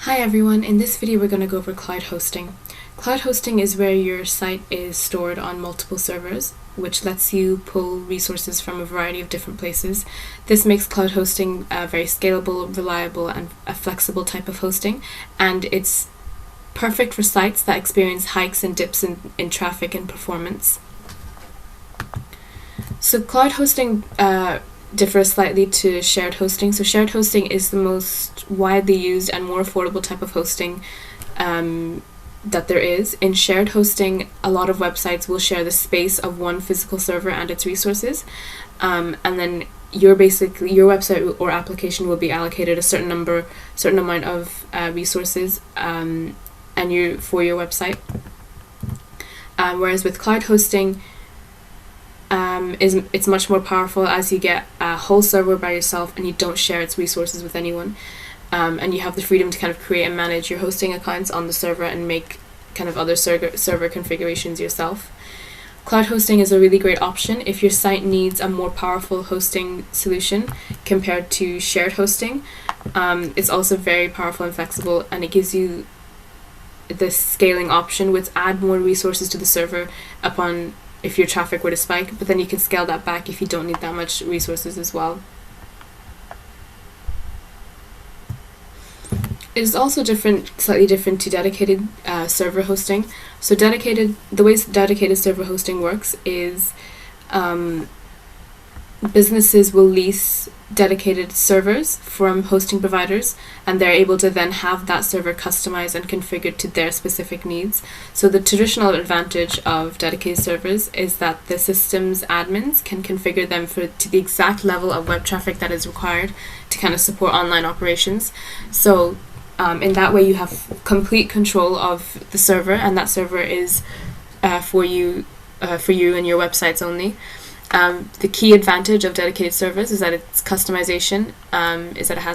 Hi everyone, in this video we're going to go over cloud hosting. Cloud hosting is where your site is stored on multiple servers, which lets you pull resources from a variety of different places. This makes cloud hosting a very scalable, reliable, and a flexible type of hosting, and it's perfect for sites that experience hikes and dips in traffic and performance. So cloud hosting differs slightly to shared hosting. So shared hosting is the most widely used and more affordable type of hosting that there is. In shared hosting, a lot of websites will share the space of one physical server and its resources, and then your website or application will be allocated a certain amount of resources for your website. Whereas with cloud hosting, it's much more powerful, as you get a whole server by yourself and you don't share its resources with anyone, and you have the freedom to kind of create and manage your hosting accounts on the server and make kind of other server configurations yourself. Cloud hosting is a really great option if your site needs a more powerful hosting solution compared to shared hosting. It's also very powerful and flexible, and it gives you the scaling option, which add more resources to the server if your traffic were to spike, but then you can scale that back if you don't need that much resources as well. It is also slightly different to dedicated server hosting. So the way dedicated server hosting works is businesses will lease dedicated servers from hosting providers, and they're able to then have that server customized and configured to their specific needs. So the traditional advantage of dedicated servers is that the system's admins can configure them to the exact level of web traffic that is required to kind of support online operations. So in that way you have complete control of the server, and that server is for you and your websites only. The key advantage of dedicated servers is that it has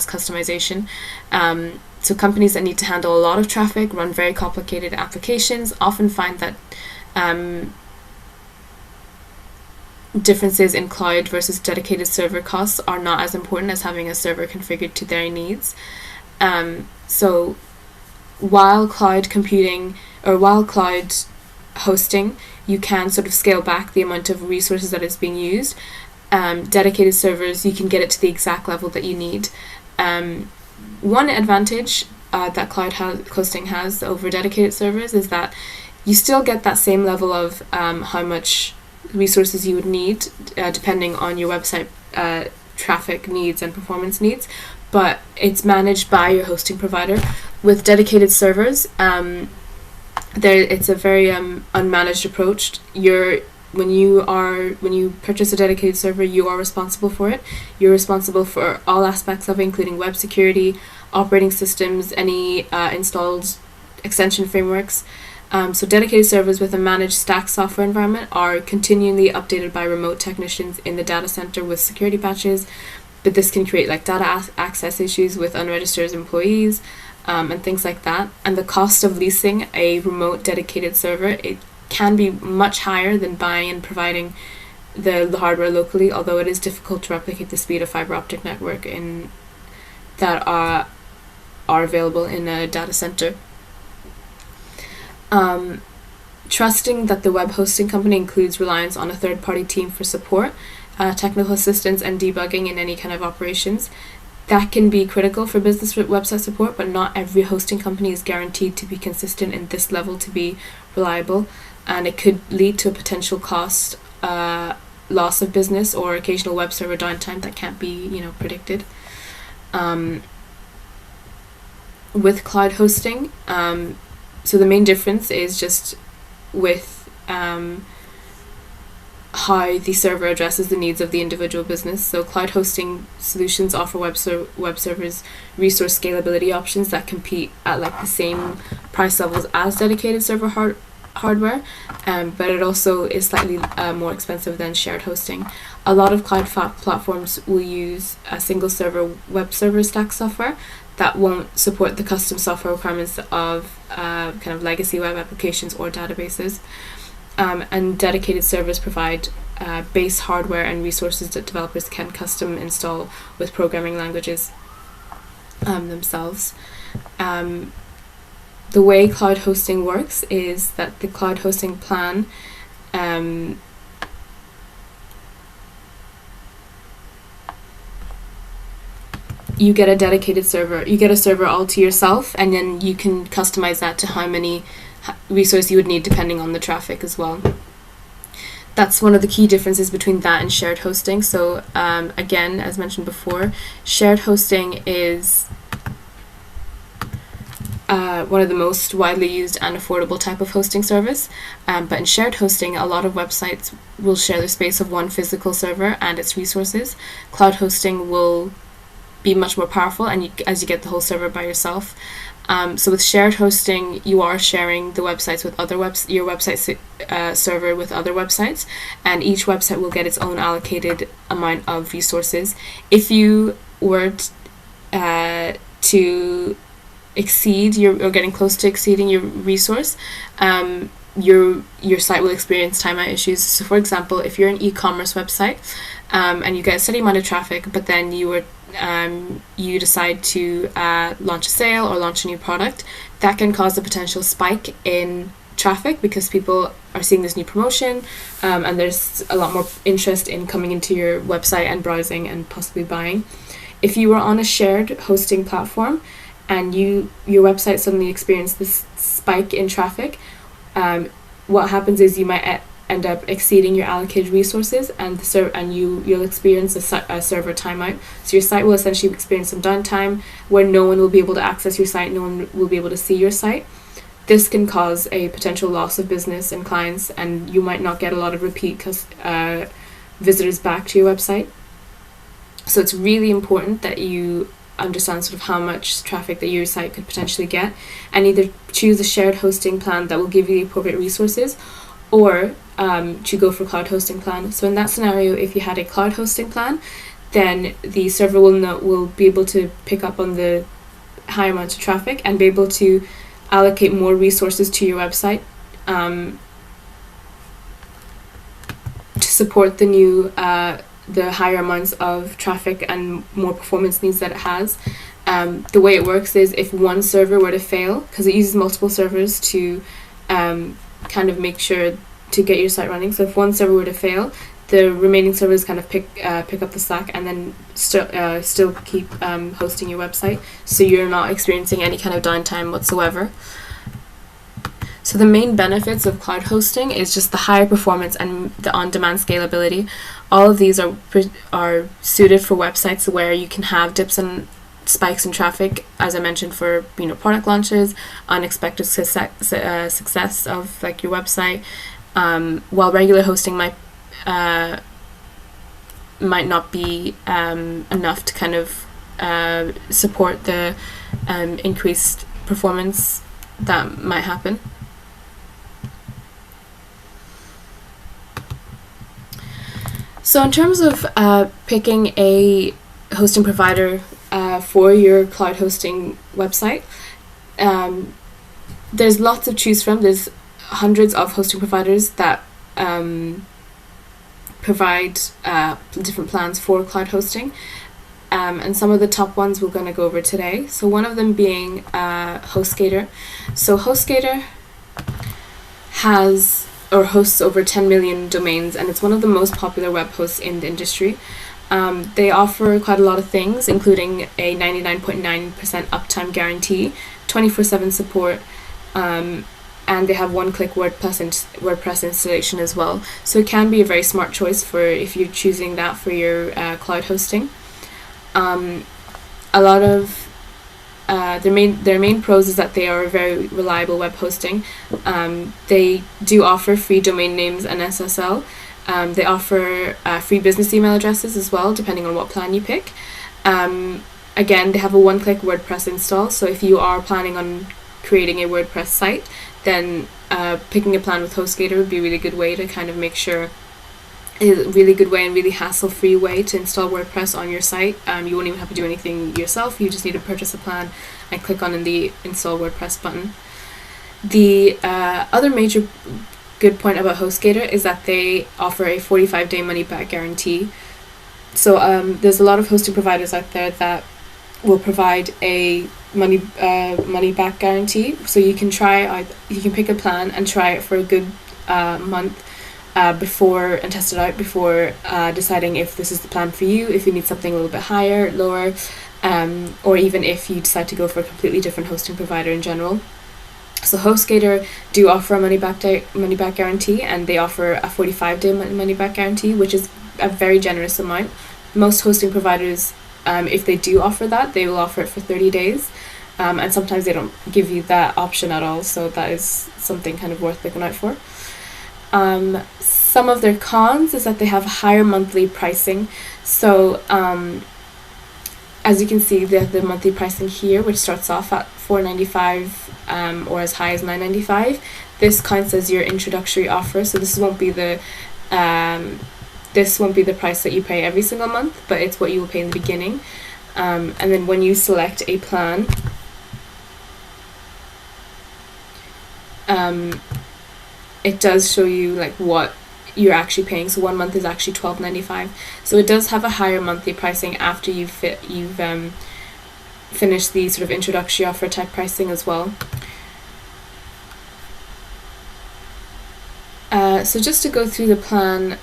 customization. So companies that need to handle a lot of traffic, run very complicated applications, often find that differences in cloud versus dedicated server costs are not as important as having a server configured to their needs. So while cloud hosting, you can sort of scale back the amount of resources that is being used. Dedicated servers, you can get it to the exact level that you need. One advantage that cloud hosting has over dedicated servers is that you still get that same level of how much resources you would need depending on your website traffic needs and performance needs, but it's managed by your hosting provider. With dedicated servers, it's a very unmanaged approach. When you purchase a dedicated server, you are responsible for it. You're responsible for all aspects of it, including web security, operating systems, any installed extension frameworks. So dedicated servers with a managed stack software environment are continually updated by remote technicians in the data center with security patches, but this can create data access issues with unregistered employees, and things like that. And the cost of leasing a remote dedicated server, it can be much higher than buying and providing the hardware locally, although it is difficult to replicate the speed of fiber optic network that are available in a data center. Trusting that the web hosting company includes reliance on a third-party team for support, technical assistance, and debugging in any kind of operations, that can be critical for business website support, but not every hosting company is guaranteed to be consistent in this level to be reliable, and it could lead to a potential cost loss of business or occasional web server downtime that can't be predicted. With cloud hosting, so the main difference is just with how the server addresses the needs of the individual business. So cloud hosting solutions offer web servers resource scalability options that compete at the same price levels as dedicated server hardware, but it also is slightly more expensive than shared hosting. A lot of cloud platforms will use a single server web server stack software that won't support the custom software requirements of kind of legacy web applications or databases. And dedicated servers provide base hardware and resources that developers can custom install with programming languages. themselves. The way cloud hosting works is that the cloud hosting plan you get a dedicated server. You get a server all to yourself, and then you can customize that to how many resources you would need depending on the traffic as well. That's one of the key differences between that and shared hosting. So again, as mentioned before, shared hosting is one of the most widely used and affordable type of hosting service. But in shared hosting, a lot of websites will share the space of one physical server and its resources. Cloud hosting will be much more powerful, and as you get the whole server by yourself. So with shared hosting, you are sharing the websites with other your website server with other websites, and each website will get its own allocated amount of resources. If you were to exceed or getting close to exceeding your resource, your site will experience timeout issues. So for example, if you're an e-commerce website and you get a steady amount of traffic, but then you decide to launch a sale or launch a new product, that can cause a potential spike in traffic because people are seeing this new promotion, and there's a lot more interest in coming into your website and browsing and possibly buying. If you were on a shared hosting platform and your website suddenly experienced this spike in traffic, what happens is you might end up exceeding your allocated resources, and you'll experience a server timeout. So your site will essentially experience some downtime where no one will be able to access your site, no one will be able to see your site. This can cause a potential loss of business and clients, and you might not get a lot of repeat visitors back to your website. So it's really important that you understand sort of how much traffic that your site could potentially get, and either choose a shared hosting plan that will give you the appropriate resources, or to go for cloud hosting plan. So in that scenario, if you had a cloud hosting plan, then the server will be able to pick up on the high amount of traffic and be able to allocate more resources to your website to support the new the higher amounts of traffic and more performance needs that it has. The way it works is if one server were to fail, because it uses multiple servers to kind of make sure to get your site running. So if one server were to fail, the remaining servers kind of pick up the slack and then still keep hosting your website, so you're not experiencing any kind of downtime whatsoever. So the main benefits of cloud hosting is just the higher performance and the on-demand scalability. All of these are suited for websites where you can have dips and spikes in traffic, as I mentioned, for product launches, unexpected success of like your website, while regular hosting might not be enough to kind of support the increased performance that might happen. So in terms of picking a hosting provider for your cloud hosting website, there's lots to choose from. There's hundreds of hosting providers that provide different plans for cloud hosting, and some of the top ones we're going to go over today. So one of them being HostGator. So HostGator hosts over 10 million domains, and it's one of the most popular web hosts in the industry. They offer quite a lot of things, including a 99.9% uptime guarantee, 24/7 support, and they have one-click WordPress installation as well. So it can be a very smart choice for if you're choosing that for your cloud hosting. A lot of their main pros is that they are a very reliable web hosting. They do offer free domain names and SSL. They offer free business email addresses as well, depending on what plan you pick. Again, they have a one-click WordPress install, so if you are planning on creating a WordPress site, then picking a plan with HostGator would be a really good way to kind of make sure a really good way and really hassle-free way to install WordPress on your site. You won't even have to do anything yourself. You just need to purchase a plan and click on the install WordPress button. The other major good point about HostGator is that they offer a 45-day money-back guarantee. So there's a lot of hosting providers out there that will provide a money back guarantee. So you can you can pick a plan and try it for a good month before, and test it out before deciding if this is the plan for you, if you need something a little bit higher, lower, or even if you decide to go for a completely different hosting provider in general. So HostGator do offer a money back guarantee, and they offer a 45-day money back guarantee, which is a very generous amount. Most hosting providers, if they do offer that, they will offer it for 30 days, and sometimes they don't give you that option at all, so that is something kind of worth looking out for. Some of their cons is that they have higher monthly pricing. So as you can see, the monthly pricing here, which starts off at $4.95 or as high as $9.95. This counts as your introductory offer, so this won't be the price that you pay every single month, but it's what you will pay in the beginning. And then when you select a plan, it does show you like what you're actually paying. So 1 month is actually $12.95. So it does have a higher monthly pricing after you've finished the sort of introductory offer type pricing as well. So just to go through the plans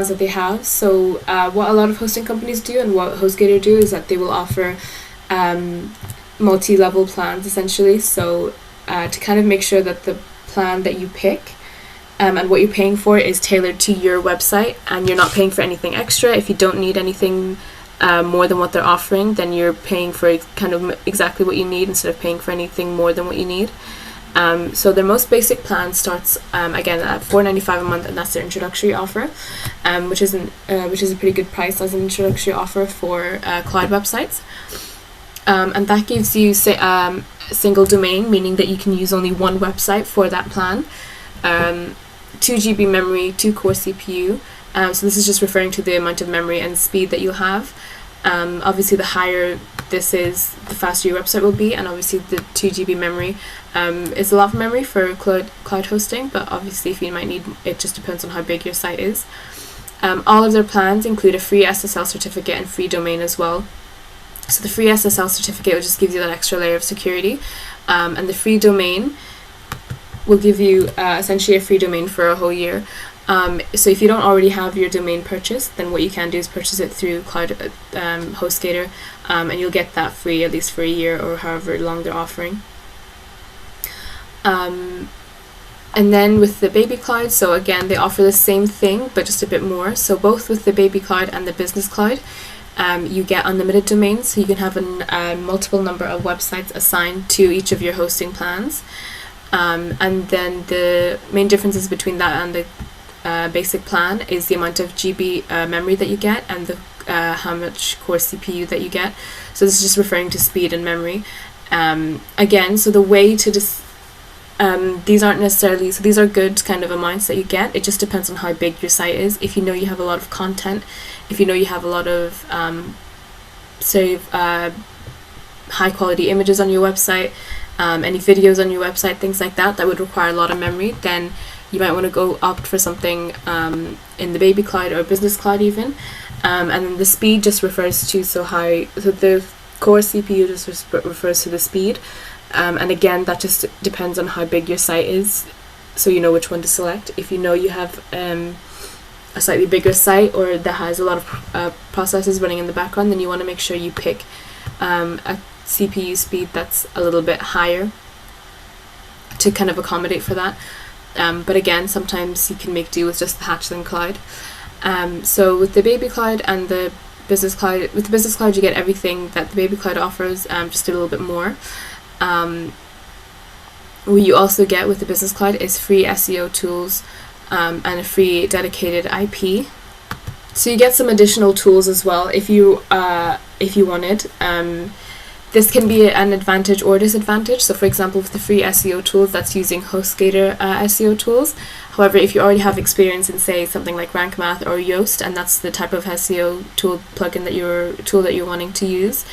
that they have. So what a lot of hosting companies do and what HostGator do is that they will offer multi-level plans essentially. So to kind of make sure that the plan that you pick and what you're paying for is tailored to your website, and you're not paying for anything extra. If you don't need anything more than what they're offering, then you're paying for kind of exactly what you need instead of paying for anything more than what you need. So their most basic plan starts again at $4.95 a month, and that's their introductory offer, which is a pretty good price as an introductory offer for cloud websites. And that gives you single domain, meaning that you can use only one website for that plan. 2 GB memory, 2 core CPU. So this is just referring to the amount of memory and speed that you'll have. Obviously, the higher this is, the faster your website will be, and obviously the 2 GB memory is a lot of memory for cloud hosting, but obviously if you might need, it just depends on how big your site is. All of their plans include a free SSL certificate and free domain as well. So the free SSL certificate will just give you that extra layer of security, and the free domain will give you essentially a free domain for a whole year. So if you don't already have your domain purchased, then what you can do is purchase it through Cloud HostGator, and you'll get that free at least for a year or however long they're offering. And then with the Baby Cloud, so again they offer the same thing but just a bit more. So both with the Baby Cloud and the Business Cloud, you get unlimited domains, so you can have a multiple number of websites assigned to each of your hosting plans. And then the main differences between that and the basic plan is the amount of GB memory that you get and the how much core CPU that you get. So this is just referring to speed and memory. Again, so the way to these aren't necessarily, so these are good kind of amounts that you get. It just depends on how big your site is. If you know you have a lot of content, if you know you have a lot of high quality images on your website, any videos on your website, things like that, that would require a lot of memory, then you might want to go opt for something in the Baby Cloud or Business Cloud even. And then the speed just refers to so the core CPU just refers to the speed. And again, that just depends on how big your site is, so you know which one to select. If you know you have a slightly bigger site or that has a lot of processes running in the background, then you want to make sure you pick a CPU speed that's a little bit higher to kind of accommodate for that. But again, sometimes you can make do with just the Hatchling Cloud. So with the Baby Cloud and the Business Cloud, with the Business Cloud you get everything that the Baby Cloud offers, just a little bit more. What you also get with the Business Cloud is free SEO tools and a free dedicated IP. So you get some additional tools as well if you wanted. This can be an advantage or disadvantage. So for example, with the free SEO tools, that's using HostGator SEO tools. However, if you already have experience in, say, something like Rank Math or Yoast, and that's the type of SEO tool plugin that you're wanting to use,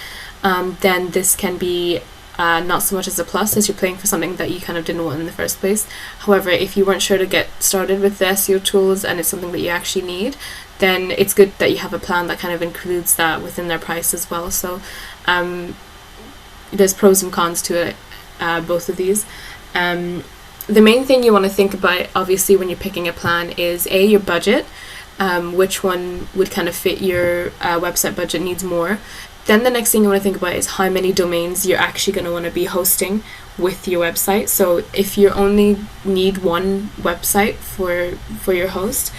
then this can be not so much as a plus, as you're paying for something that you kind of didn't want in the first place. However, if you weren't sure to get started with the SEO tools and it's something that you actually need, then it's good that you have a plan that kind of includes that within their price as well. So there's pros and cons to it, both of these. The main thing you want to think about, obviously, when you're picking a plan is your budget, which one would kind of fit your website budget needs more. Then the next thing you want to think about is how many domains you're actually going to want to be hosting with your website. So if you only need one website for your host,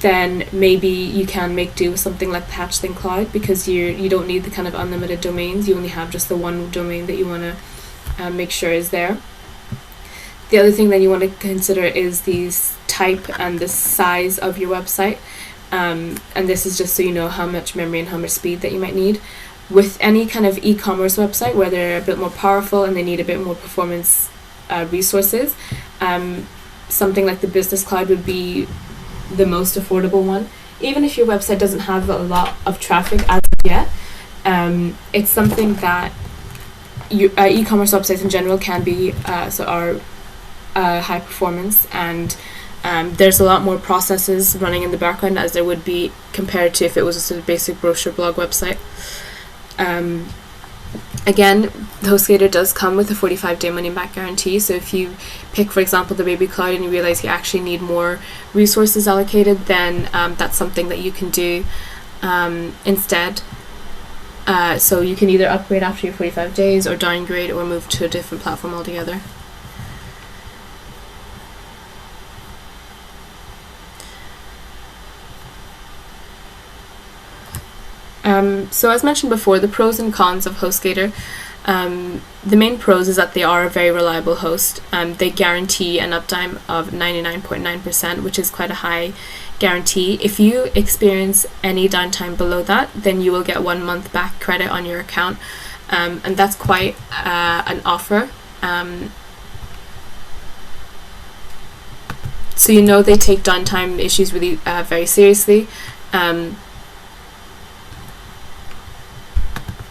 then maybe you can make do with something like the Hatchling Cloud, because you don't need the kind of unlimited domains. You only have just the one domain that you want to make sure is there. The other thing that you want to consider is the type and the size of your website, and this is just so you know how much memory and how much speed that you might need. With any kind of e-commerce website where they're a bit more powerful and they need a bit more performance resources, something like the Business Cloud would be the most affordable one. Even if your website doesn't have a lot of traffic as of yet, it's something that e-commerce websites in general can be are high performance, and there's a lot more processes running in the background as there would be compared to if it was just a basic brochure blog website. Again, the HostGator does come with a 45-day money-back guarantee, so if you pick, for example, the Baby Cloud and you realize you actually need more resources allocated, then that's something that you can do instead. So you can either upgrade after your 45 days or downgrade or move to a different platform altogether. So as mentioned before, the pros and cons of HostGator. The main pros is that they are a very reliable host. They guarantee an uptime of 99.9%, which is quite a high guarantee. If you experience any downtime below that, then you will get 1 month back credit on your account, and that's quite an offer. So you know they take downtime issues really very seriously.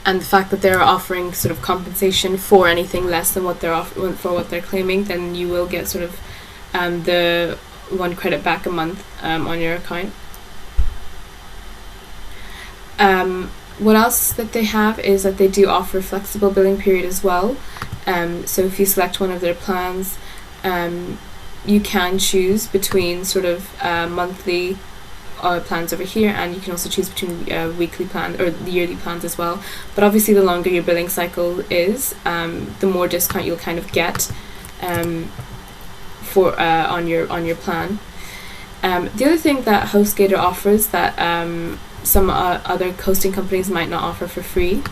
And the fact that they're offering sort of compensation for anything less than what they're for what they're claiming, then you will get sort of the 1 credit back a month on your account. What else that they have is that they do offer flexible billing period as well. So if you select one of their plans, you can choose between sort of monthly plans over here, and you can also choose between weekly plans or the yearly plans as well. But obviously the longer your billing cycle is, the more discount you'll kind of get for on your plan. The other thing that HostGator offers that some other hosting companies might not offer for free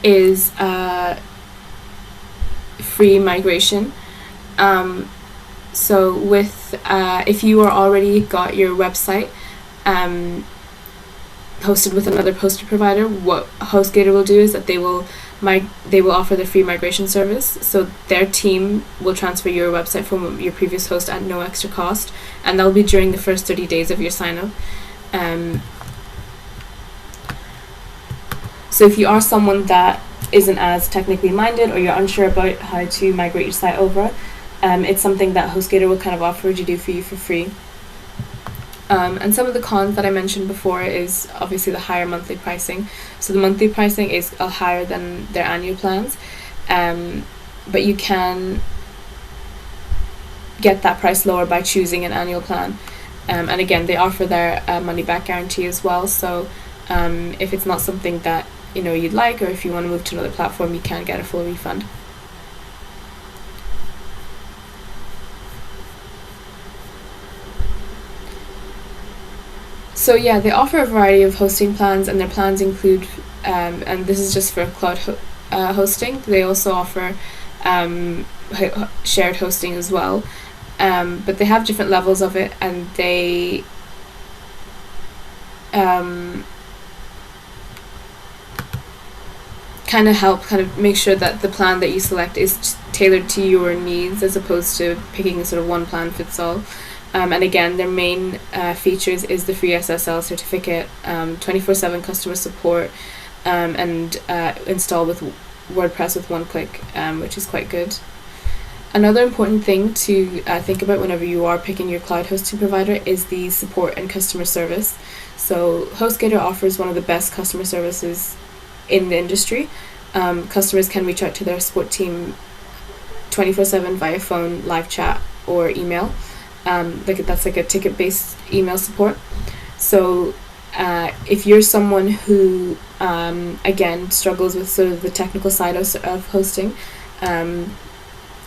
is free migration. So with if you are already got your website hosted with another hosting provider, what HostGator will do is that they will offer the free migration service. So their team will transfer your website from your previous host at no extra cost, and that'll be during the first 30 days of your sign up. So if you are someone that isn't as technically minded, or you're unsure about how to migrate your site over, it's something that HostGator will kind of offer to do for you for free. And some of the cons that I mentioned before is obviously the higher monthly pricing. So the monthly pricing is higher than their annual plans, but you can get that price lower by choosing an annual plan. And again, they offer their money back guarantee as well. So if it's not something that you'd like, or if you want to move to another platform, you can get a full refund. So yeah, they offer a variety of hosting plans, and their plans include, and this is just for cloud hosting, they also offer shared hosting as well, but they have different levels of it, and they kind of make sure that the plan that you select is tailored to your needs, as opposed to picking sort of one plan fits all. And again, their main features is the free SSL certificate, 24/7 customer support, and install with WordPress with one click, which is quite good. Another important thing to think about whenever you are picking your cloud hosting provider is the support and customer service. So HostGator offers one of the best customer services in the industry. Customers can reach out to their support team 24/7 via phone, live chat, or email. That's like a ticket-based email support. So if you're someone who again struggles with sort of the technical side of hosting,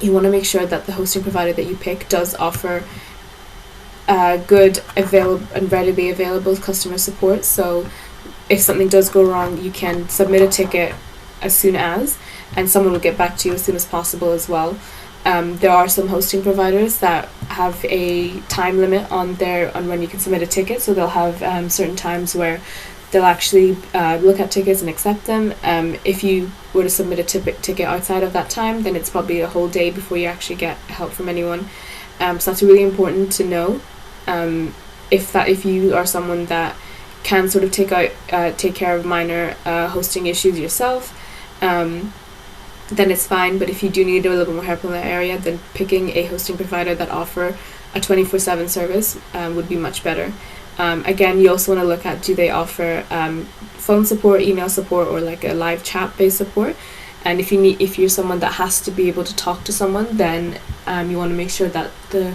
you want to make sure that the hosting provider that you pick does offer good, available, and readily available customer support. So if something does go wrong, you can submit a ticket as soon as, and someone will get back to you as soon as possible as well. There are some hosting providers that have a time limit on when you can submit a ticket, so they'll have certain times where they'll actually look at tickets and accept them. If you were to submit a ticket outside of that time, then it's probably a whole day before you actually get help from anyone. So that's really important to know. If you are someone that can sort of take care of minor hosting issues yourself, then it's fine. But if you do need a little bit more help in that area, then picking a hosting provider that offer a 24/7 service would be much better. Again, you also want to look at, do they offer phone support, email support, or like a live chat based support? And if you're someone that has to be able to talk to someone, then you want to make sure that the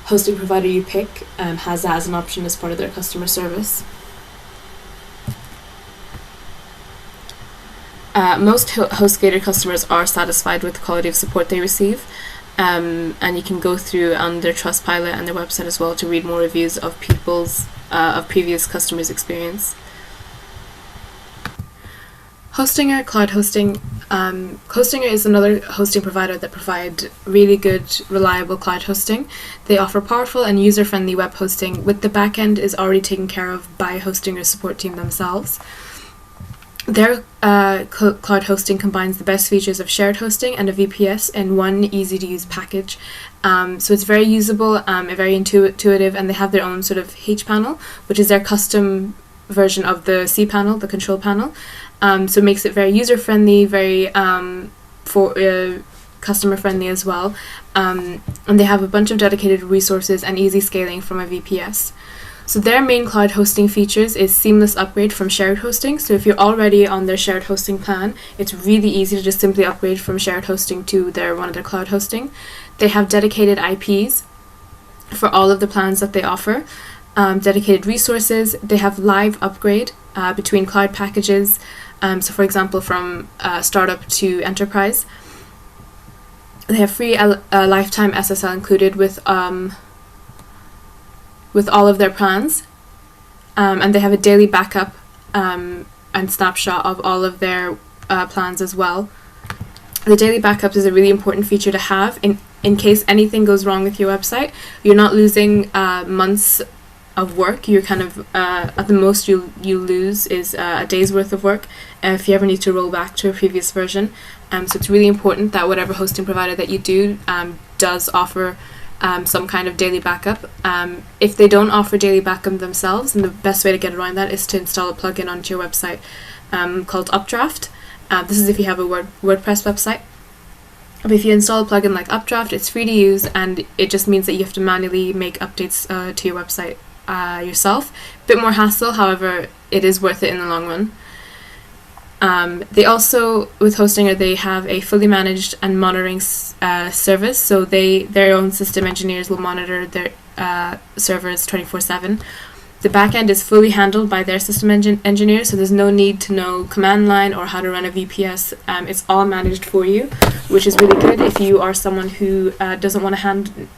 hosting provider you pick has that as an option as part of their customer service. Most HostGator customers are satisfied with the quality of support they receive, and you can go through on their Trustpilot and their website as well to read more reviews of previous customers' experience. Hostinger, cloud hosting. Hostinger is another hosting provider that provide really good, reliable cloud hosting. They offer powerful and user-friendly web hosting, with the backend is already taken care of by Hostinger's support team themselves. Their cloud hosting combines the best features of shared hosting and a VPS in one easy-to-use package. So it's very usable, very intuitive, and they have their own sort of H-panel, which is their custom version of the C-panel, the control panel. So it makes it very user-friendly, very customer-friendly as well. And they have a bunch of dedicated resources and easy scaling from a VPS. So their main cloud hosting features is seamless upgrade from shared hosting. So if you're already on their shared hosting plan, it's really easy to just simply upgrade from shared hosting to one of their cloud hosting. They have dedicated IPs for all of the plans that they offer, dedicated resources. They have live upgrade between cloud packages. So for example, from startup to enterprise. They have free lifetime SSL included with all of their plans, and they have a daily backup and snapshot of all of their plans as well. The daily backups is a really important feature to have in case anything goes wrong with your website. You're not losing months of work. You're kind of at the most you lose is a day's worth of work if you ever need to roll back to a previous version. So it's really important that whatever hosting provider that you do does offer some kind of daily backup. If they don't offer daily backup themselves, then the best way to get around that is to install a plugin onto your website called Updraft. This is if you have a WordPress website. But if you install a plugin like Updraft, it's free to use, and it just means that you have to manually make updates to your website yourself. Bit more hassle, however, it is worth it in the long run. They also, with Hostinger, they have a fully managed and monitoring service, so their own system engineers will monitor their servers 24/7. The backend is fully handled by their system engineers, so there's no need to know command line or how to run a VPS. It's all managed for you, which is really good if you are someone who doesn't want to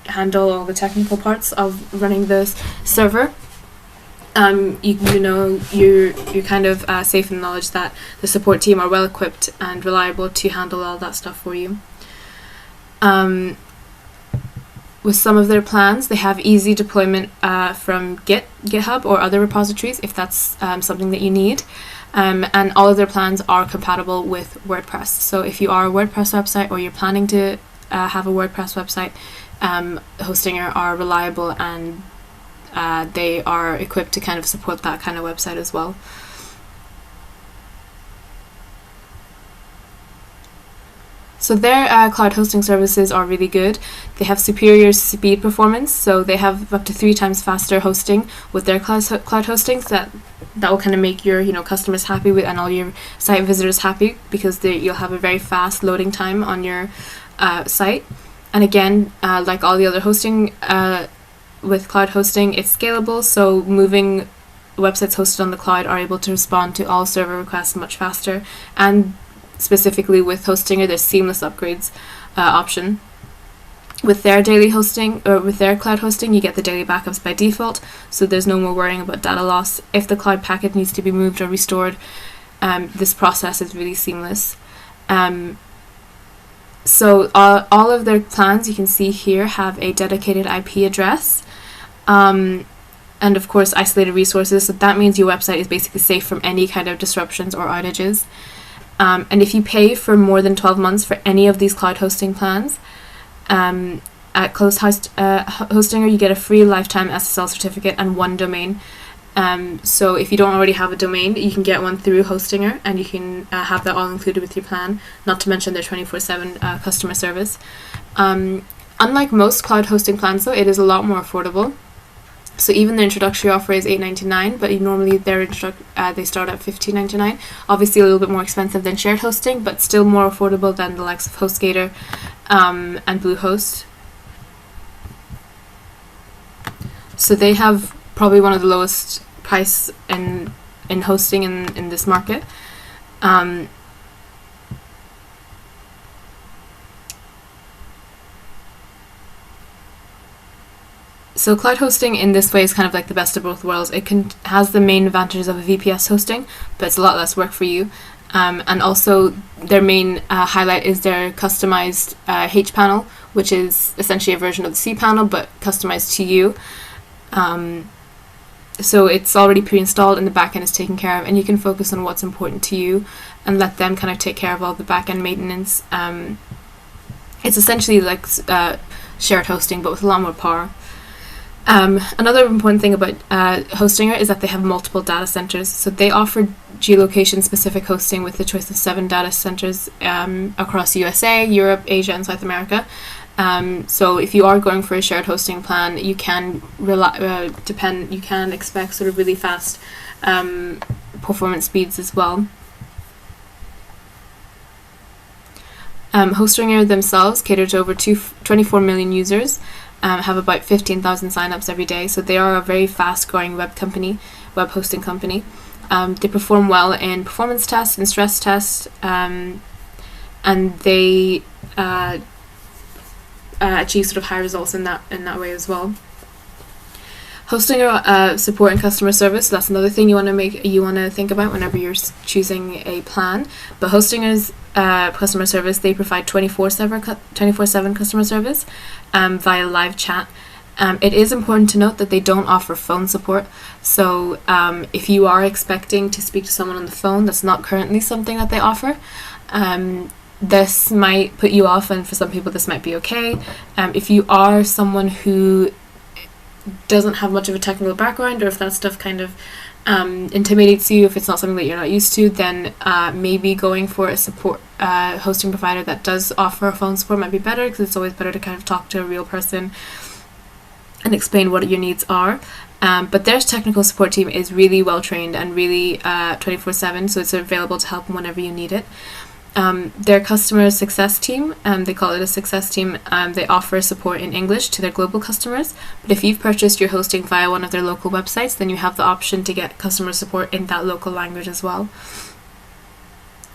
handle all the technical parts of running the server. You're kind of safe in the knowledge that the support team are well equipped and reliable to handle all that stuff for you. With some of their plans, they have easy deployment from GitHub or other repositories if that's something that you need. And all of their plans are compatible with WordPress. So if you are a WordPress website or you're planning to have a WordPress website, Hostinger are reliable, and they are equipped to kind of support that kind of website as well. So their cloud hosting services are really good. They have superior speed performance, so they have up to 3 times faster hosting with their cloud hosting. So that will kind of make your customers happy with, and all your site visitors happy, because you'll have a very fast loading time on your site. And again, like all the other hosting, with cloud hosting, it's scalable. So moving websites hosted on the cloud are able to respond to all server requests much faster, and specifically with Hostinger, there's seamless upgrades option. With their daily hosting, or with their cloud hosting, you get the daily backups by default, so there's no more worrying about data loss. If the cloud packet needs to be moved or restored, this process is really seamless. So all of their plans, you can see here, have a dedicated IP address, and of course isolated resources. So that means your website is basically safe from any kind of disruptions or outages. And if you pay for more than 12 months for any of these cloud hosting plans, at Hostinger, you get a free lifetime SSL certificate and 1 domain. So if you don't already have a domain, you can get one through Hostinger, and you can have that all included with your plan, not to mention their 24/7 customer service. Unlike most cloud hosting plans, though, it is a lot more affordable. So even the introductory offer is $8.99, but normally they start at $15.99. Obviously a little bit more expensive than shared hosting, but still more affordable than the likes of HostGator and Bluehost. So they have probably one of the lowest price in hosting in this market. So cloud hosting in this way is kind of like the best of both worlds. It has the main advantages of a VPS hosting, but it's a lot less work for you. And also their main highlight is their customized H panel, which is essentially a version of the C panel, but customized to you. So it's already pre-installed, and the backend is taken care of, and you can focus on what's important to you and let them kind of take care of all the backend maintenance. It's essentially like shared hosting, but with a lot more power. Another important thing about Hostinger is that they have multiple data centers. So they offer geolocation-specific hosting with the choice of 7 data centers across USA, Europe, Asia, and South America. So if you are going for a shared hosting plan, you can expect sort of really fast performance speeds as well. Hostinger themselves cater to over 24 million users. Have about 15,000 signups every day, so they are a very fast-growing web hosting company. They perform well in performance tests and stress tests, and they achieve sort of high results in that way as well. Hostinger support and customer service. So that's another thing you want to think about whenever you're choosing a plan. But Hostinger's customer service, they provide 24/7 customer service via live chat. It is important to note that they don't offer phone support. So if you are expecting to speak to someone on the phone, that's not currently something that they offer. This might put you off, and for some people this might be okay. If you are someone who doesn't have much of a technical background, or if that stuff kind of intimidates you, if it's not something that you're not used to, then maybe going for a support hosting provider that does offer phone support might be better, because it's always better to kind of talk to a real person and explain what your needs are. But their technical support team is really well trained and really 24/7, so it's available to help whenever you need it. Their customer success team, they call it a success team, they offer support in English to their global customers, but if you've purchased your hosting via one of their local websites, then you have the option to get customer support in that local language as well.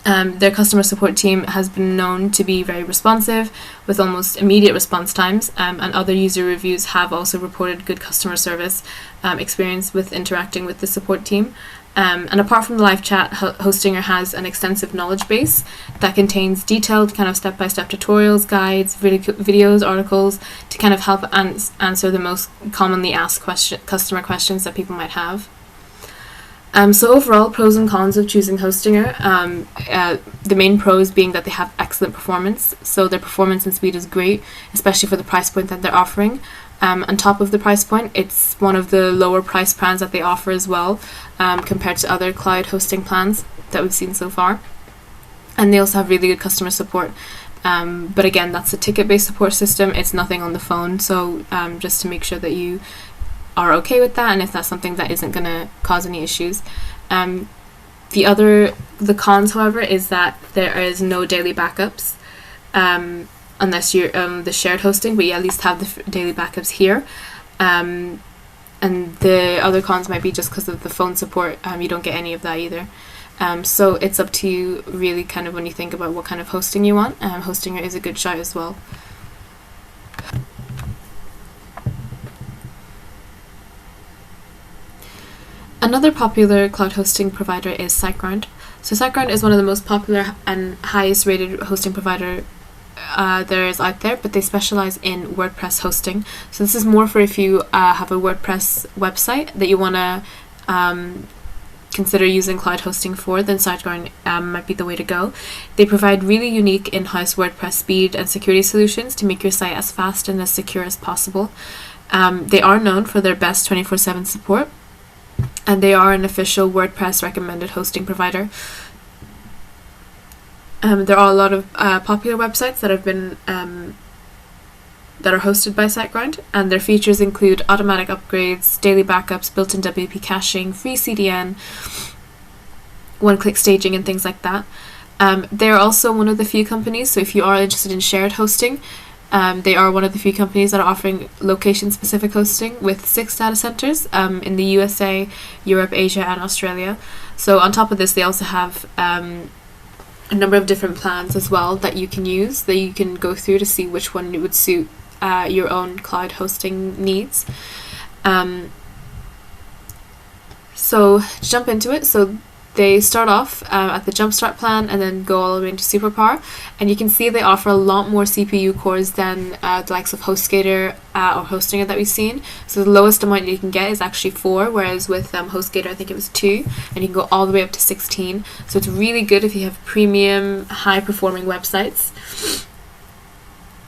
Their customer support team has been known to be very responsive, with almost immediate response times, and other user reviews have also reported good customer service experience with interacting with the support team. And apart from the live chat, Hostinger has an extensive knowledge base that contains detailed kind of step-by-step tutorials, guides, videos, articles to kind of help answer the most commonly asked customer questions that people might have. So overall, pros and cons of choosing Hostinger. The main pros being that they have excellent performance. So their performance and speed is great, especially for the price point that they're offering. On top of the price point, it's one of the lower price plans that they offer as well, compared to other cloud hosting plans that we've seen so far. And they also have really good customer support. But again, that's a ticket-based support system. It's nothing on the phone. So just to make sure that you are okay with that, and if that's something that isn't going to cause any issues. The cons, however, is that there is no daily backups, unless you're the shared hosting, but you at least have the daily backups here. And the other cons might be just because of the phone support. You don't get any of that either. So it's up to you really kind of when you think about what kind of hosting you want. Hostinger is a good shout as well. Another popular cloud hosting provider is SiteGround. So SiteGround is one of the most popular and highest rated hosting provider there is out there, but they specialize in WordPress hosting. So this is more for if you have a WordPress website that you want to consider using cloud hosting for, then SiteGround might be the way to go. They provide really unique in-house WordPress speed and security solutions to make your site as fast and as secure as possible. They are known for their best 24/7 support, and they are an official WordPress recommended hosting provider. There are a lot of popular websites that have been that are hosted by SiteGround, and their features include automatic upgrades, daily backups, built-in WP caching, free CDN, one-click staging, and things like that. They are also one of the few companies, so if you are interested in shared hosting, they are one of the few companies that are offering location-specific hosting with 6 data centers in the USA, Europe, Asia, and Australia. So on top of this, they also have a number of different plans as well that you can use, that you can go through to see which one would suit your own cloud hosting needs. So to jump into it, so they start off at the Jumpstart plan and then go all the way into Superpower, and you can see they offer a lot more CPU cores than the likes of HostGator or Hostinger that we've seen. So the lowest amount you can get is actually 4, whereas with HostGator I think it was 2, and you can go all the way up to 16. So it's really good if you have premium, high performing websites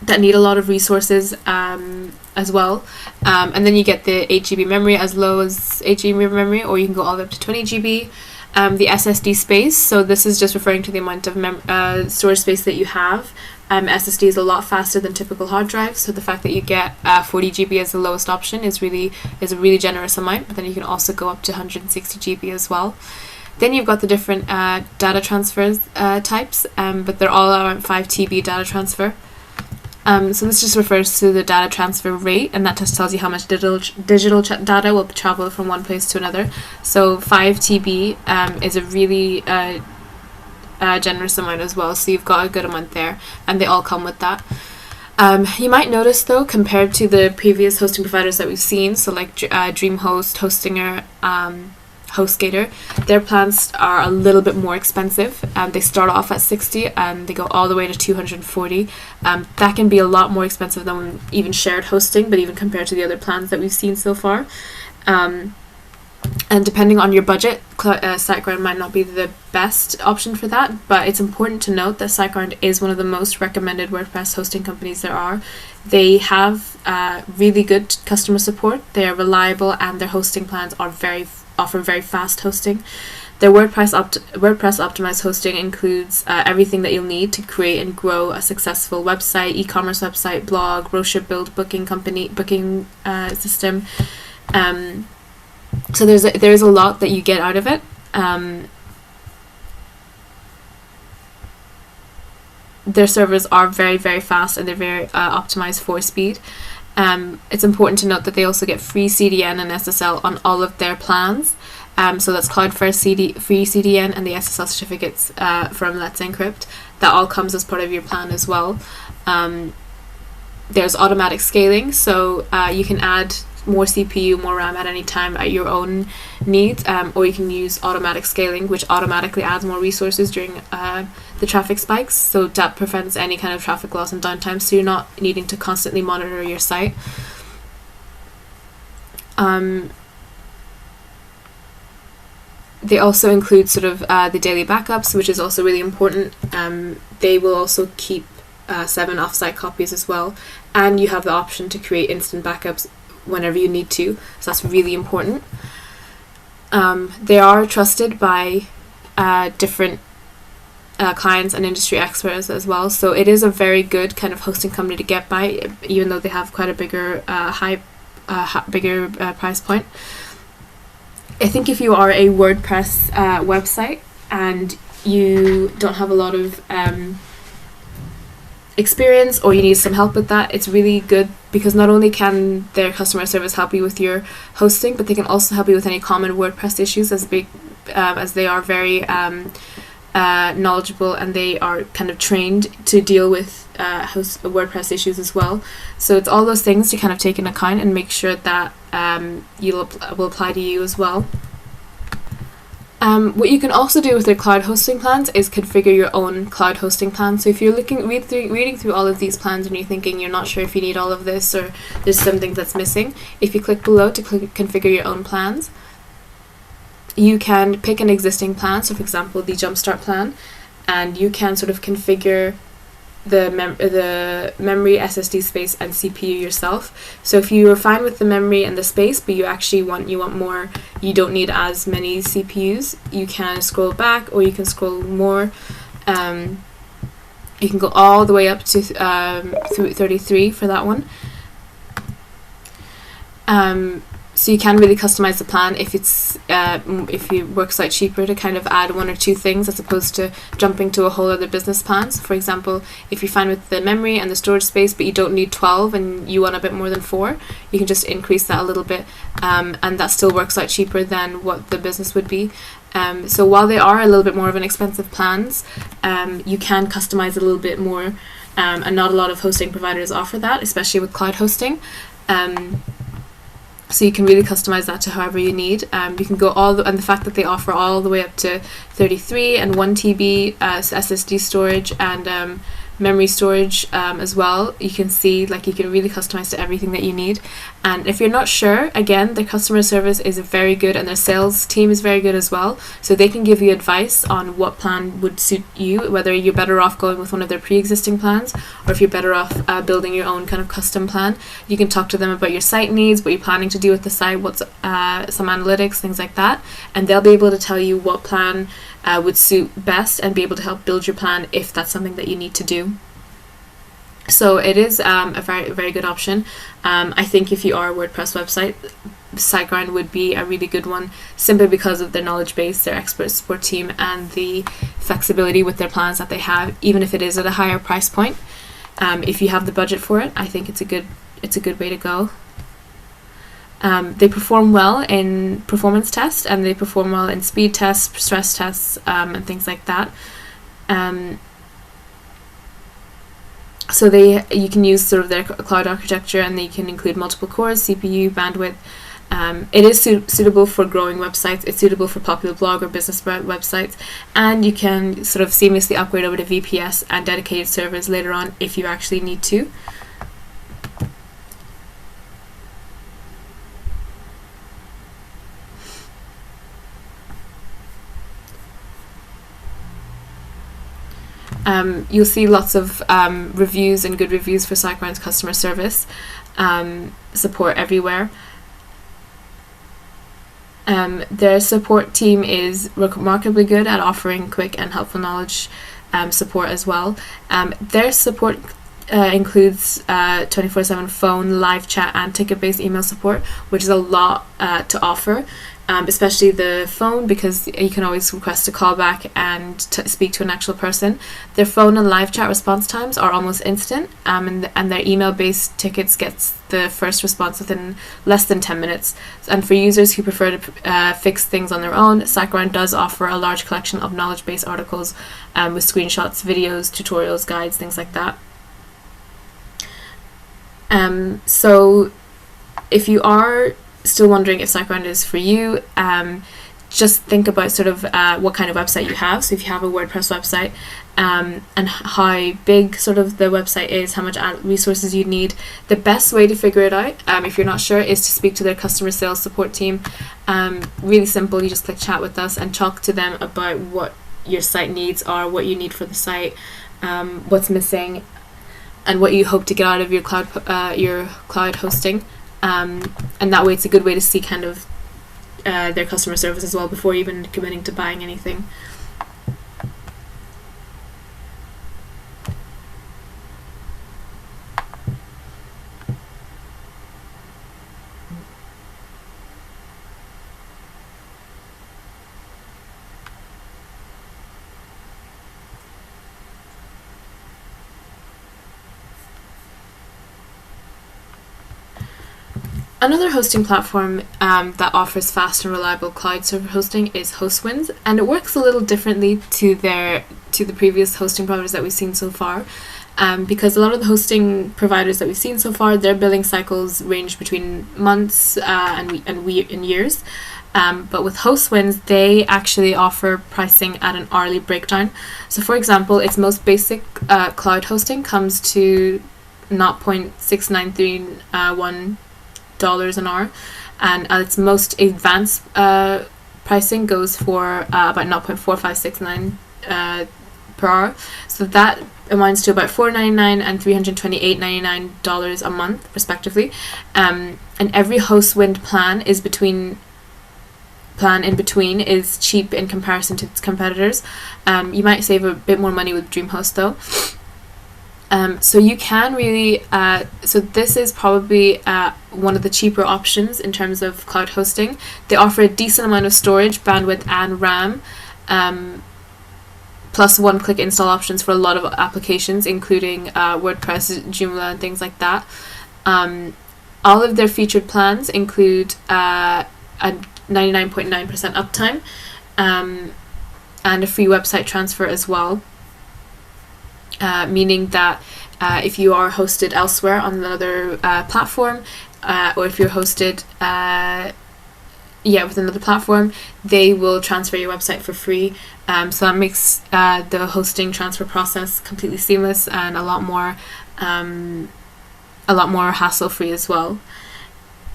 that need a lot of resources as well. And then you get the 8GB memory, as low as 8GB memory, or you can go all the way up to 20GB. The SSD space, so this is just referring to the amount of storage space that you have. SSD is a lot faster than typical hard drives, so the fact that you get 40GB as the lowest option is a really generous amount, but then you can also go up to 160GB as well. Then you've got the different data transfers types, but they're all around 5TB data transfer. So this just refers to the data transfer rate, and that just tells you how much digital data will travel from one place to another. So 5TB is a really generous amount as well, so you've got a good amount there, and they all come with that. You might notice though, compared to the previous hosting providers that we've seen, so like DreamHost, Hostinger, HostGator, their plans are a little bit more expensive. They start off at 60 and they go all the way to 240. That can be a lot more expensive than even shared hosting, but even compared to the other plans that we've seen so far. And depending on your budget, SiteGround might not be the best option for that, but it's important to note that SiteGround is one of the most recommended WordPress hosting companies there are. They have really good customer support, they are reliable, and their hosting plans are offer very fast hosting. Their WordPress optimized hosting includes everything that you'll need to create and grow a successful website, e-commerce website, blog, brochure build, booking system. So there's a lot that you get out of it. Their servers are very, very fast, and they're very optimized for speed. It's important to note that they also get free CDN and SSL on all of their plans. So that's Cloud First free CDN and the SSL certificates from Let's Encrypt. That all comes as part of your plan as well. There's automatic scaling, so you can add more CPU, more RAM at any time at your own needs, or you can use automatic scaling, which automatically adds more resources during the traffic spikes, so that prevents any kind of traffic loss and downtime, so you're not needing to constantly monitor your site. They also include sort of the daily backups, which is also really important. They will also keep 7 offsite copies as well, and you have the option to create instant backups whenever you need to, so that's really important. They are trusted by different clients and industry experts as well. So it is a very good kind of hosting company to get by, even though they have quite a bigger price point. I think if you are a WordPress website and you don't have a lot of experience, or you need some help with that, it's really good, because not only can their customer service help you with your hosting, but they can also help you with any common WordPress issues, as they are very knowledgeable, and they are kind of trained to deal with WordPress issues as well. So it's all those things to kind of take into account and make sure that will apply to you as well. What you can also do with their cloud hosting plans is configure your own cloud hosting plan. So if you're reading through all of these plans and you're thinking you're not sure if you need all of this, or there's something that's missing, if you click below to configure your own plans, you can pick an existing plan. So for example, the Jumpstart plan, and you can sort of configure the memory, SSD space, and CPU yourself. So if you are fine with the memory and the space, but you actually want more, you don't need as many CPUs, you can scroll back, or you can scroll more. You can go all the way up to through 33 for that one. So you can really customize the plan if it works out cheaper to kind of add one or two things, as opposed to jumping to a whole other business plan. So for example, if you're fine with the memory and the storage space, but you don't need 12 and you want a bit more than 4, you can just increase that a little bit, and that still works out cheaper than what the business would be. So while they are a little bit more of an expensive plans, you can customize a little bit more, and not a lot of hosting providers offer that, especially with cloud hosting. So you can really customize that to however you need. You can go and the fact that they offer all the way up to 33 and 1 TB SSD storage and memory storage as well. You can see, like, you can really customize to everything that you need. And if you're not sure, again, their customer service is very good, and their sales team is very good as well. So they can give you advice on what plan would suit you, whether you're better off going with one of their pre-existing plans, or if you're better off building your own kind of custom plan. You can talk to them about your site needs, what you're planning to do with the site, what's some analytics, things like that, and they'll be able to tell you what plan would suit best, and be able to help build your plan if that's something that you need to do. So it is a very, very good option. I think if you are a WordPress website, SiteGround would be a really good one, simply because of their knowledge base, their expert support team, and the flexibility with their plans that they have, even if it is at a higher price point. If you have the budget for it, I think it's a good way to go. They perform well in performance tests, and they perform well in speed tests, stress tests, and things like that. So you can use sort of their cloud architecture, and they can include multiple cores, CPU, bandwidth. It is suitable for growing websites. It's suitable for popular blog or business websites, and you can sort of seamlessly upgrade over to VPS and dedicated servers later on if you actually need to. You'll see lots of reviews and good reviews for SiteGround's customer service support everywhere. Their support team is remarkably good at offering quick and helpful knowledge support as well. Their support includes 24/7 phone, live chat, and ticket-based email support, which is a lot to offer. Especially the phone, because you can always request a callback and speak to an actual person. Their phone and live chat response times are almost instant, and their email-based tickets gets the first response within less than 10 minutes. And for users who prefer to fix things on their own, SiteGround does offer a large collection of knowledge-based articles with screenshots, videos, tutorials, guides, things like that. So if you are still wondering if SiteGround is for you, just think about sort of what kind of website you have. So if you have a WordPress website, and how big sort of the website is, how much resources you need. The best way to figure it out, if you're not sure, is to speak to their customer sales support team. Really simple, you just click chat with us and talk to them about what your site needs are, what you need for the site, what's missing, and what you hope to get out of your cloud hosting. And that way it's a good way to see kind of their customer service as well before even committing to buying anything. Another hosting platform that offers fast and reliable cloud server hosting is Hostwinds, and it works a little differently to the previous hosting providers that we've seen so far, because a lot of the hosting providers that we've seen so far, their billing cycles range between months and years. But with Hostwinds, they actually offer pricing at an hourly breakdown. So, for example, its most basic cloud hosting comes to $0.6931 an hour, and its most advanced pricing goes for about 0.4569 per hour. So that amounts to about $4.99 and $328.99 a month, respectively. And every Hostwind plan in between is cheap in comparison to its competitors. You might save a bit more money with DreamHost though. So you can really, so this is probably one of the cheaper options in terms of cloud hosting. They offer a decent amount of storage, bandwidth and RAM, plus one-click install options for a lot of applications, including WordPress, Joomla and things like that. All of their featured plans include a 99.9% uptime and a free website transfer as well. Meaning that if you are hosted elsewhere on another platform, or if you're hosted with another platform, they will transfer your website for free. So that makes the hosting transfer process completely seamless and a lot more hassle-free as well.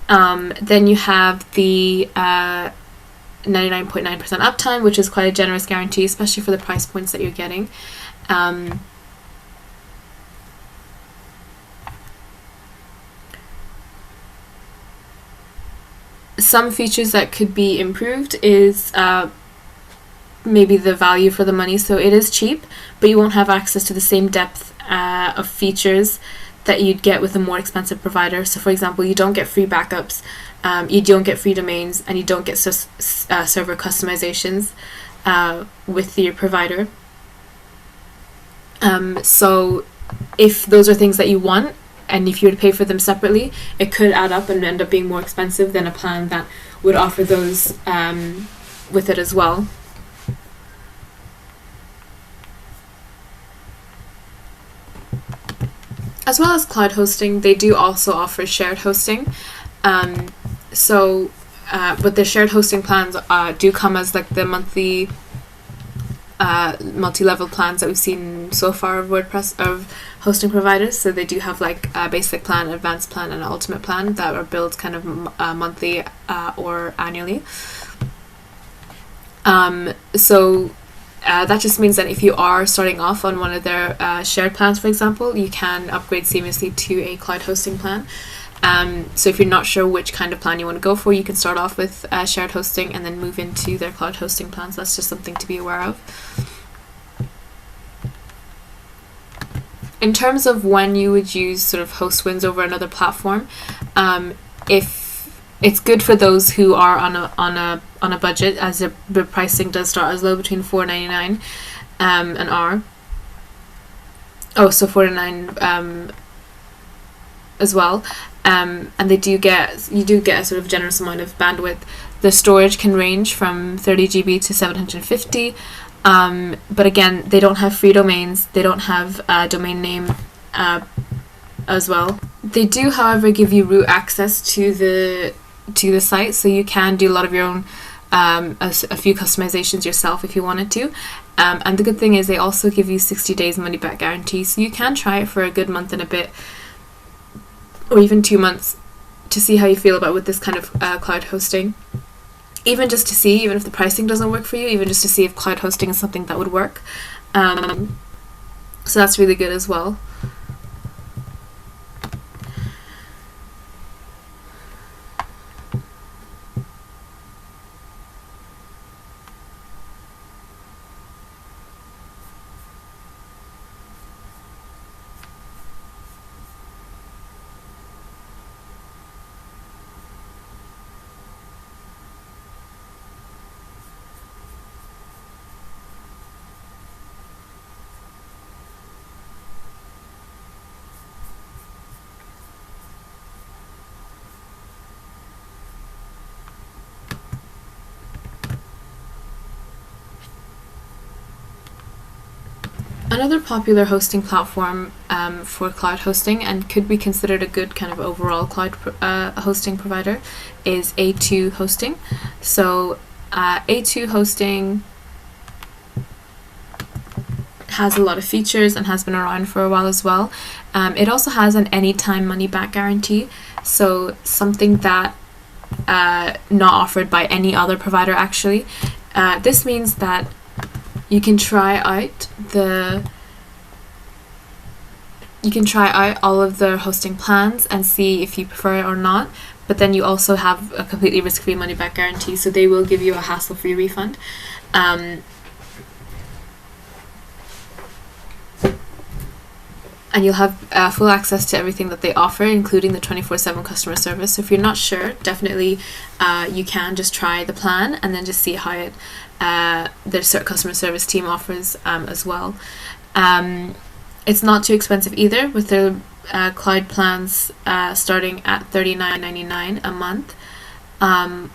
Then you have the 99.9% uptime, which is quite a generous guarantee, especially for the price points that you're getting. Some features that could be improved is maybe the value for the money. So it is cheap, but you won't have access to the same depth of features that you'd get with a more expensive provider. So for example, you don't get free backups, you don't get free domains, and you don't get server customizations with your provider. So if those are things that you want, and if you were to pay for them separately, it could add up and end up being more expensive than a plan that would offer those with it as well. As well as cloud hosting, they do also offer shared hosting. But the shared hosting plans do come as like the monthly multi-level plans that we've seen so far of WordPress of hosting providers. So they do have like a basic plan, advanced plan, and an ultimate plan that are billed kind of monthly or annually. That just means that if you are starting off on one of their shared plans, for example, you can upgrade seamlessly to a cloud hosting plan. So if you're not sure which kind of plan you want to go for, you can start off with shared hosting and then move into their cloud hosting plans. That's just something to be aware of. In terms of when you would use sort of Hostwinds over another platform, if it's good for those who are on a budget, as the pricing does start as low between $4.99 an hour. Oh, so $4.99 as well. And you do get a sort of generous amount of bandwidth. The storage can range from 30 GB to 750. But again, they don't have free domains. They don't have a domain name as well. They do, however, give you root access to the site, so you can do a lot of your own a few customizations yourself if you wanted to. And the good thing is they also give you 60 days money back guarantee, so you can try it for a good month and a bit, or even 2 months, to see how you feel about with this kind of cloud hosting. Even just to see, even if the pricing doesn't work for you, even just to see if cloud hosting is something that would work. So that's really good as well. Another popular hosting platform for cloud hosting, and could be considered a good kind of overall cloud hosting provider, is A2 hosting. So A2 hosting has a lot of features and has been around for a while as well. It also has an anytime money back guarantee, so something that not offered by any other provider actually. This means that you can try out all of the hosting plans and see if you prefer it or not, but then you also have a completely risk-free money-back guarantee, so they will give you a hassle-free refund. And you'll have full access to everything that they offer, including the 24/7 customer service. So if you're not sure, definitely you can just try the plan and then just see how it the customer service team offers as well. It's not too expensive either, with their cloud plans starting at $39.99 a month, and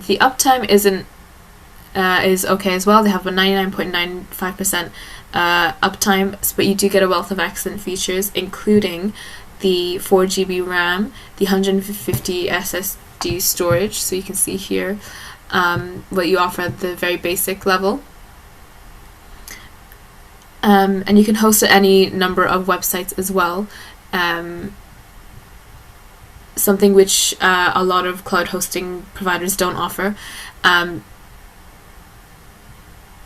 the uptime is okay as well. They have a 99.95% uptime, but you do get a wealth of excellent features, including the 4 GB RAM, the 150 SSD storage. So you can see here what you offer at the very basic level. And you can host at any number of websites as well, something which a lot of cloud hosting providers don't offer.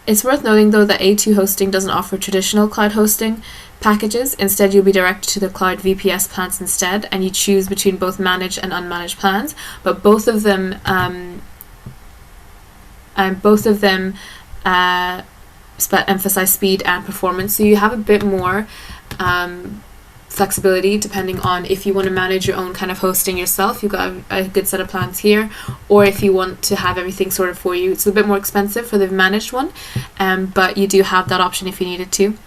It's worth noting though that A2 hosting doesn't offer traditional cloud hosting packages. Instead, you'll be directed to the cloud VPS plans instead, and you choose between both managed and unmanaged plans, but both of them emphasize speed and performance, so you have a bit more flexibility depending on if you want to manage your own kind of hosting yourself. You've got a good set of plans here, or if you want to have everything sorted for you. It's a bit more expensive for the managed one, but you do have that option if you needed to.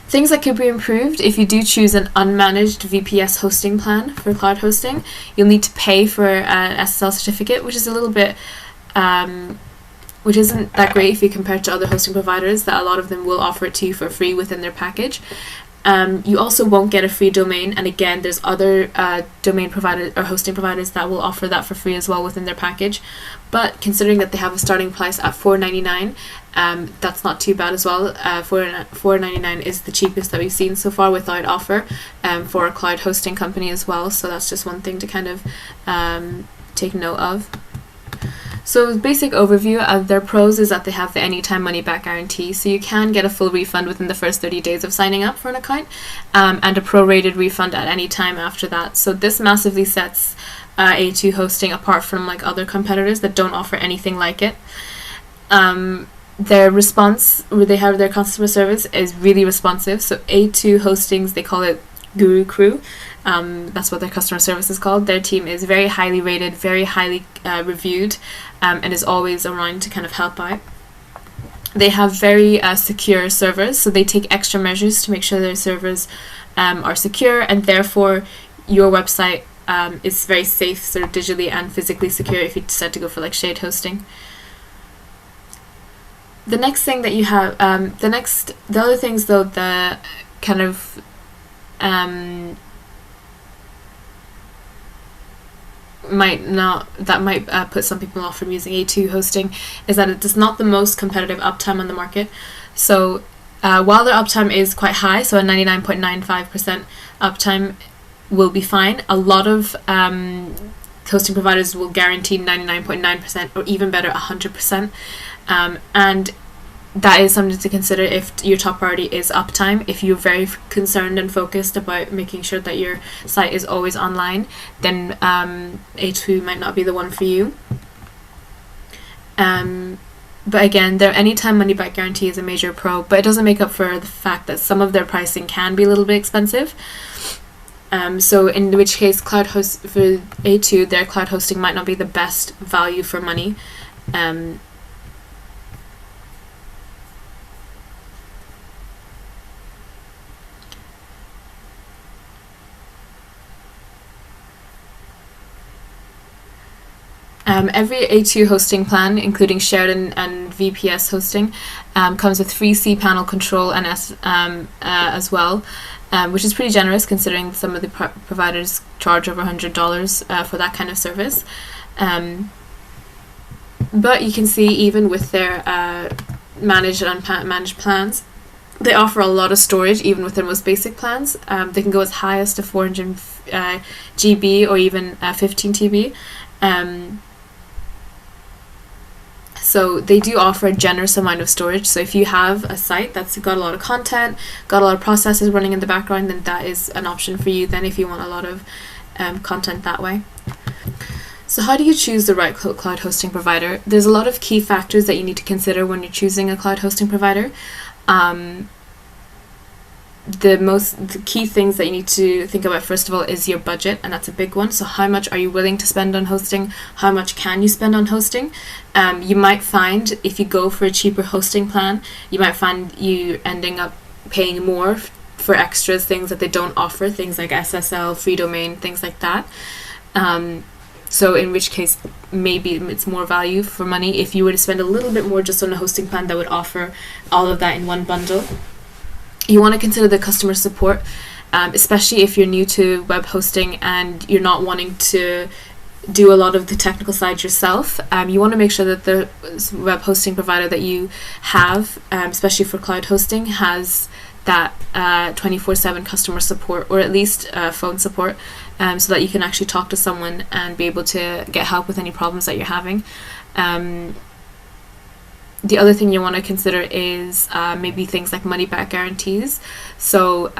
Things that could be improved: if you do choose an unmanaged VPS hosting plan for cloud hosting, you'll need to pay for an SSL certificate, which is a little bit which isn't that great if you compare it to other hosting providers, that a lot of them will offer it to you for free within their package. You also won't get a free domain, and again, there's other domain providers or hosting providers that will offer that for free as well within their package. But considering that they have a starting price at $4.99, that's not too bad as well. $4.99 is the cheapest that we've seen so far without offer for a cloud hosting company as well. So that's just one thing to kind of take note of. So basic overview of their pros is that they have the anytime money back guarantee, so you can get a full refund within the first 30 days of signing up for an account, and a prorated refund at any time after that. So this massively sets A2 hosting apart from like other competitors that don't offer anything like it. Their response, where they have their customer service, is really responsive. So A2 hostings, they call it Guru Crew. That's what their customer service is called. Their team is very highly rated, very highly reviewed, and is always around to kind of help out. They have very secure servers, so they take extra measures to make sure their servers are secure, and therefore your website is very safe, sort of digitally and physically secure if you decide to go for like shade hosting. The next thing that you have, the other things though, the kind of might put some people off from using A2 hosting, is that it is not the most competitive uptime on the market. So while their uptime is quite high, so a 99.95% uptime will be fine, a lot of hosting providers will guarantee 99.9% or even better 100%, and that is something to consider if your top priority is uptime. If you're very concerned and focused about making sure that your site is always online, then A2 might not be the one for you. But again, their anytime money back guarantee is a major pro, but it doesn't make up for the fact that some of their pricing can be a little bit expensive. So in which case, for A2, their cloud hosting might not be the best value for money. Every A2 hosting plan, including shared and VPS hosting. Comes with free cPanel control and as well, which is pretty generous considering some of the providers charge over $100 for that kind of service. But you can see even with their managed and unmanaged plans, they offer a lot of storage even with their most basic plans. They can go as high as to 400 GB or even 15 TB. So they do offer a generous amount of storage. So if you have a site that's got a lot of content, got a lot of processes running in the background, then that is an option for you then if you want a lot of content that way. So how do you choose the right cloud hosting provider? There's a lot of key factors that you need to consider when you're choosing a cloud hosting provider. The key things that you need to think about first of all is your budget, and that's a big one. So how much are you willing to spend on hosting? How much can you spend on hosting? You might find if you go for a cheaper hosting plan, you might find you ending up paying more for extras, things that they don't offer, things like SSL, free domain, things like that. So in which case maybe it's more value for money if you were to spend a little bit more just on a hosting plan that would offer all of that in one bundle. You want to consider the customer support, especially if you're new to web hosting and you're not wanting to do a lot of the technical side yourself. You want to make sure that the web hosting provider that you have, especially for cloud hosting, has that 24/7 customer support, or at least phone support, so that you can actually talk to someone and be able to get help with any problems that you're having. The other thing you want to consider is maybe things like money back guarantees. So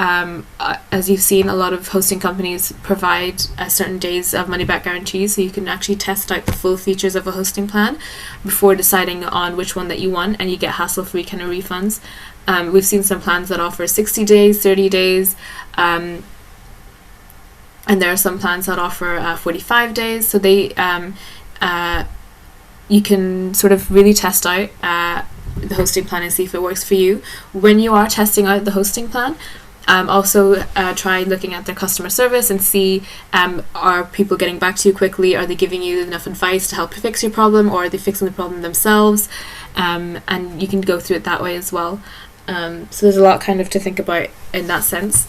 as you've seen, a lot of hosting companies provide certain days of money back guarantees, so you can actually test out the full features of a hosting plan before deciding on which one that you want, and you get hassle-free kind of refunds. We've seen some plans that offer 60 days, 30 days, and there are some plans that offer 45 days. So they you can sort of really test out the hosting plan and see if it works for you. When you are testing out the hosting plan, also try looking at their customer service and see, are people getting back to you quickly? Are they giving you enough advice to help fix your problem, or are they fixing the problem themselves? And you can go through it that way as well. So there's a lot kind of to think about in that sense.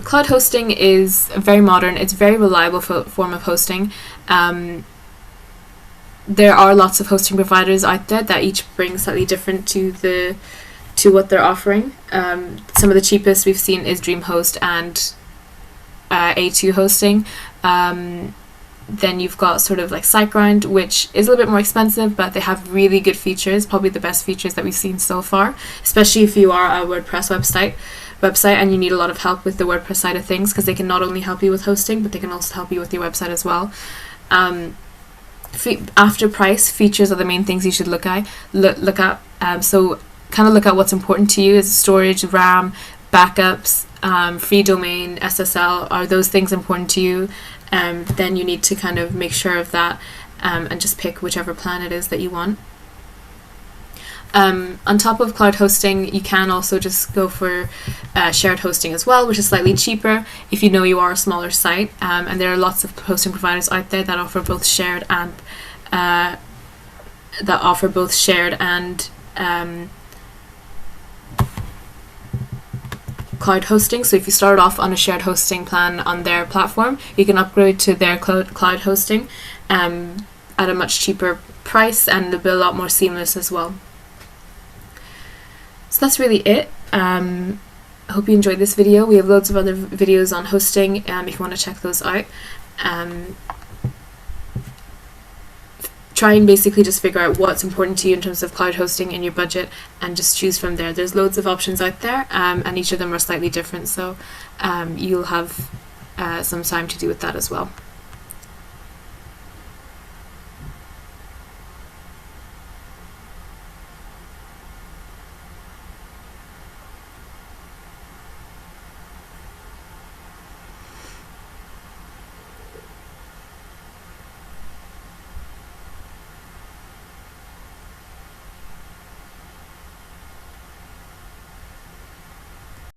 Cloud hosting is very modern. It's a very reliable form of hosting. There are lots of hosting providers out there that each bring slightly different to what they're offering. Some of the cheapest we've seen is DreamHost and A2 hosting. Then you've got sort of like SiteGround, which is a little bit more expensive, but they have really good features, probably the best features that we've seen so far, especially if you are a WordPress website and you need a lot of help with the WordPress side of things, because they can not only help you with hosting, but they can also help you with your website as well. After price, features are the main things you should look at. So kind of look at what's important to you. Is storage, RAM, backups, free domain, SSL, are those things important to you? Then you need to kind of make sure of that and just pick whichever plan it is that you want. On top of cloud hosting, you can also just go for shared hosting as well, which is slightly cheaper if you know you are a smaller site. And there are lots of hosting providers out there that offer both shared and cloud hosting. So if you start off on a shared hosting plan on their platform, you can upgrade to their cloud hosting at a much cheaper price, and they'll be a lot more seamless as well. So that's really it. I hope you enjoyed this video. We have loads of other videos on hosting if you want to check those out. Try and basically just figure out what's important to you in terms of cloud hosting in your budget, and just choose from there. There's loads of options out there, and each of them are slightly different, so you'll have some time to do with that as well.